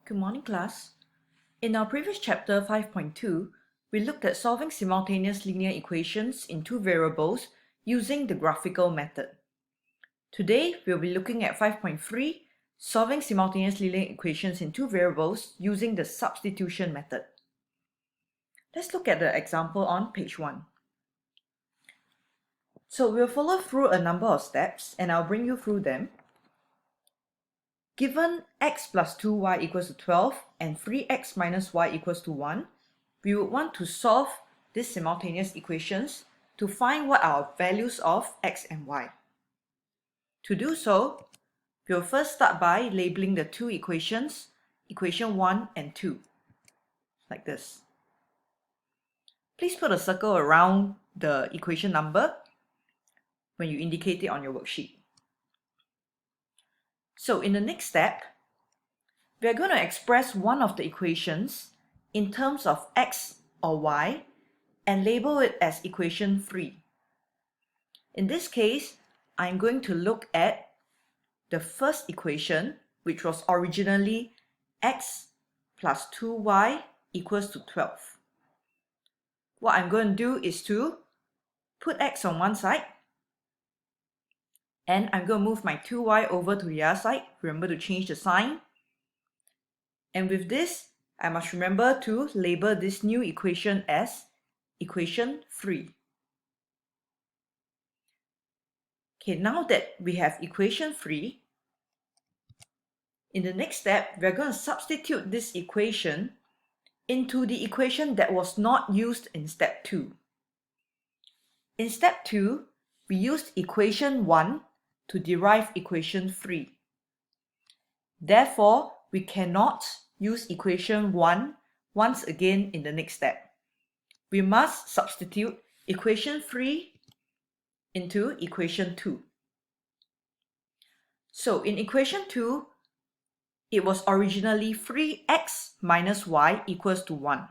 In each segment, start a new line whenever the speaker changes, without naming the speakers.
Good morning, class. In our previous chapter 5.2, we looked at solving simultaneous linear equations in two variables using the graphical method. Today, we'll be looking at 5.3, solving simultaneous linear equations in two variables using the substitution method. Let's look at the example on page 1. So we'll follow through a number of steps and I'll bring you through them. Given x plus 2y equals to 12 and 3x minus y equals to 1, we would want to solve these simultaneous equations to find what are values of x and y. To do so, we'll first start by labeling the two equations, equation 1 and 2, like this. Please put a circle around the equation number when you indicate it on your worksheet. So in the next step, we are going to express one of the equations in terms of x or y and label it as equation 3. In this case, I'm going to look at the first equation, which was originally x plus 2y equals to 12. What I'm going to do is to put x on one side, and I'm going to move my 2y over to the other side. Remember to change the sign. And with this, I must remember to label this new equation as equation 3. Okay, now that we have equation 3, in the next step, we're going to substitute this equation into the equation that was not used in step 2. In step 2, we used equation 1 to derive equation 3. Therefore, we cannot use equation 1 once again in the next step. We must substitute equation 3 into equation 2. So in equation 2, it was originally 3x minus y equals to 1.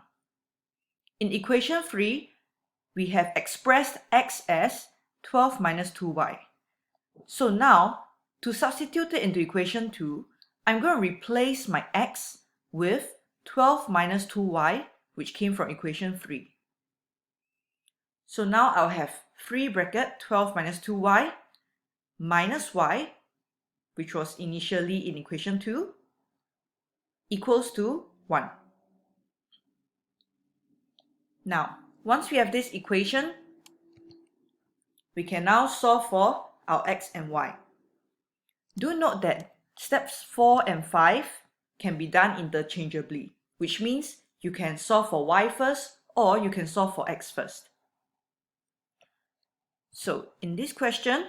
In equation 3, we have expressed x as 12 minus 2y. So now, to substitute it into equation 2, I'm going to replace my x with 12 minus 2y, which came from equation 3. So now I'll have 3 bracket 12 minus 2y minus y, which was initially in equation 2, equals to 1. Now, once we have this equation, we can now solve for our x and y. Do note that steps 4 and 5 can be done interchangeably, which means you can solve for y first or you can solve for x first. So in this question,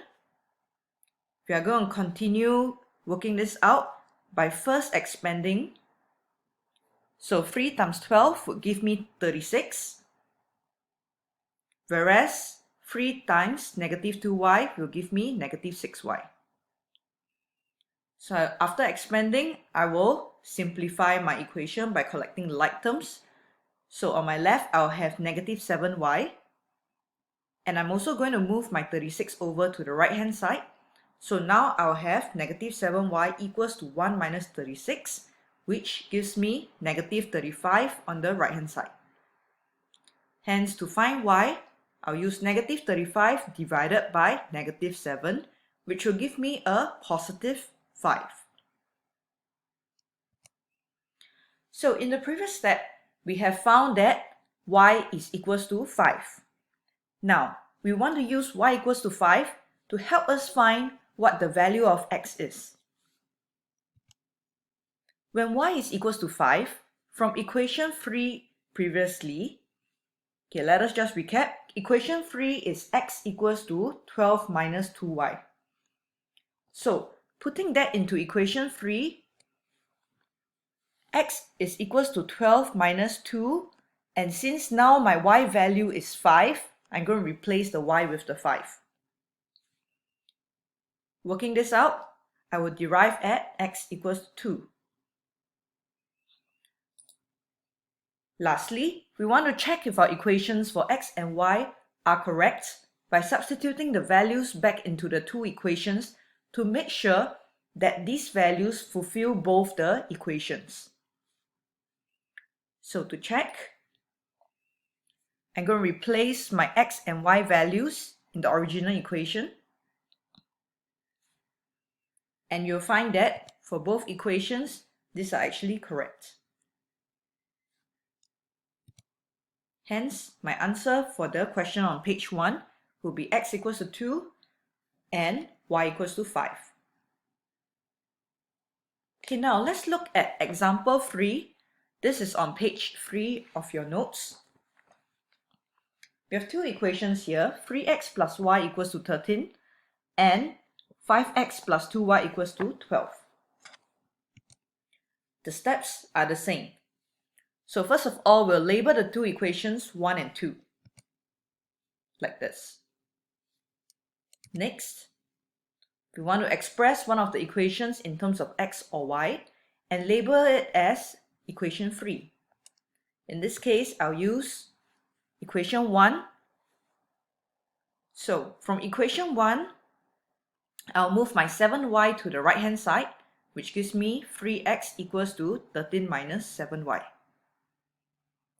we are going to continue working this out by first expanding. So 3 times 12 would give me 36, whereas 3 times negative 2y will give me negative 6y. So after expanding, I will simplify my equation by collecting like terms. So on my left, I'll have negative 7y. And I'm also going to move my 36 over to the right hand side. So now I'll have negative 7y equals to 1 minus 36, which gives me negative 35 on the right hand side. Hence, to find y, I'll use negative 35 divided by negative 7, which will give me a positive 5. So in the previous step, we have found that y is equals to 5. Now, we want to use y equals to 5 to help us find what the value of x is. When y is equals to 5, from equation 3 previously, okay, let us just recap. Equation 3 is x equals to 12 minus 2y. So, putting that into equation 3, x is equals to 12 minus 2, and since now my y value is 5, I'm going to replace the y with the 5. Working this out, I will derive at x equals 2. Lastly, we want to check if our equations for x and y are correct by substituting the values back into the two equations to make sure that these values fulfill both the equations. So to check, I'm going to replace my x and y values in the original equation. And you'll find that for both equations, these are actually correct. Hence, my answer for the question on page 1 will be x equals to 2 and y equals to 5. Okay, now let's look at example 3. This is on page 3 of your notes. We have two equations here, 3x plus y equals to 13 and 5x plus 2y equals to 12. The steps are the same. So first of all, we'll label the two equations 1 and 2, like this. Next, we want to express one of the equations in terms of x or y and label it as equation 3. In this case, I'll use equation 1. So from equation 1, I'll move my 7y to the right hand side, which gives me 3x equals to 13 minus 7y.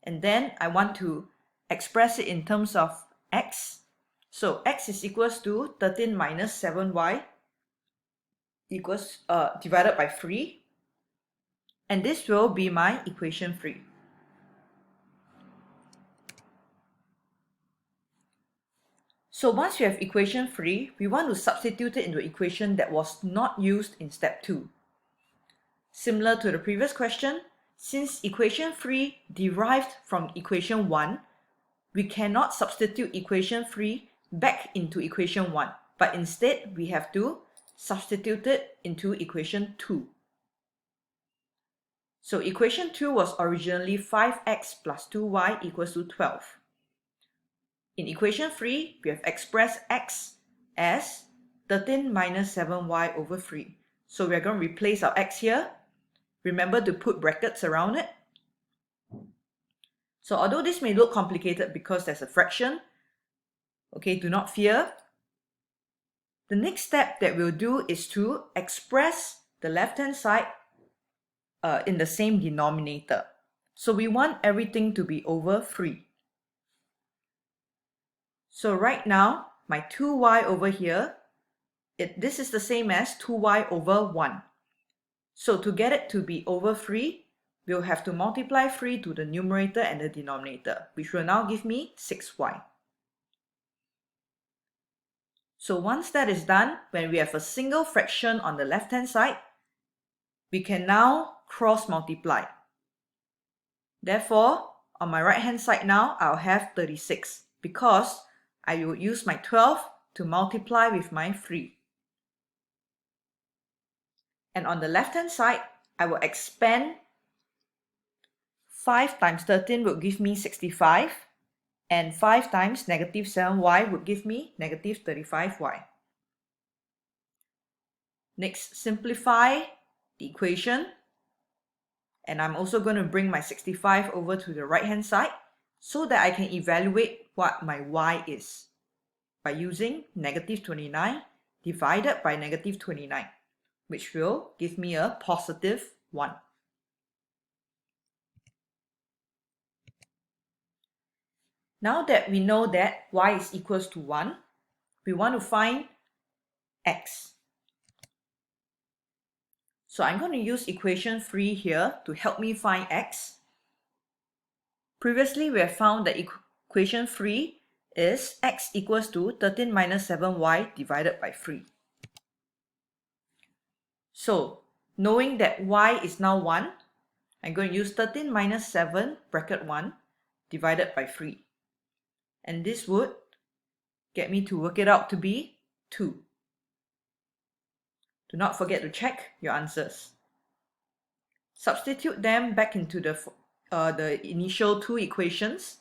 And then I want to express it in terms of x. So x is equals to 13 minus 7y equals divided by 3. And this will be my equation 3. So once you have equation 3, we want to substitute it into an equation that was not used in step 2. Similar to the previous question, since equation 3 derived from equation 1, we cannot substitute equation 3 back into equation 1, but instead we have to substitute it into equation 2. So equation 2 was originally 5x plus 2y equals to 12. In equation 3, we have expressed x as 13 minus 7y over 3. So we are going to replace our x here. Remember to put brackets around it. So although this may look complicated because there's a fraction, okay, do not fear. The next step that we'll do is to express the left-hand side in the same denominator. So we want everything to be over 3. So right now, my 2y over here, this is the same as 2y over 1. So to get it to be over 3, we'll have to multiply 3 to the numerator and the denominator, which will now give me 6y. So once that is done, when we have a single fraction on the left-hand side, we can now cross multiply. Therefore, on my right-hand side now, I'll have 36 because I will use my 12 to multiply with my 3. And on the left-hand side, I will expand. 5 times 13 would give me 65, and 5 times negative 7y would give me negative 35y. Next, simplify the equation. And I'm also going to bring my 65 over to the right-hand side so that I can evaluate what my y is by using negative 29 divided by negative 29. Which will give me a positive 1. Now that we know that y is equals to 1, we want to find x. So I'm going to use equation 3 here to help me find x. Previously, we have found that equation 3 is x equals to 13 minus 7y divided by 3. So, knowing that y is now 1, I'm going to use 13 minus 7 bracket 1 divided by 3. And this would get me to work it out to be 2. Do not forget to check your answers. Substitute them back into the initial two equations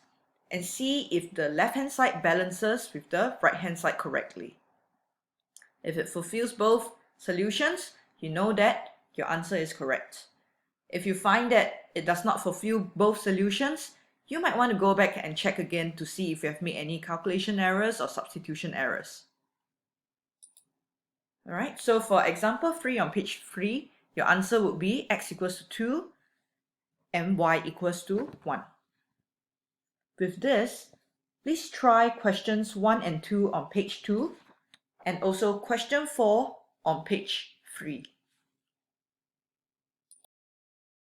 and see if the left-hand side balances with the right-hand side correctly. If it fulfills both solutions, you know that your answer is correct. If you find that it does not fulfill both solutions, you might want to go back and check again to see if you have made any calculation errors or substitution errors. Alright, so for example 3 on page 3, your answer would be x equals to 2 and y equals to 1. With this, please try questions 1 and 2 on page 2 and also question 4 on page 3.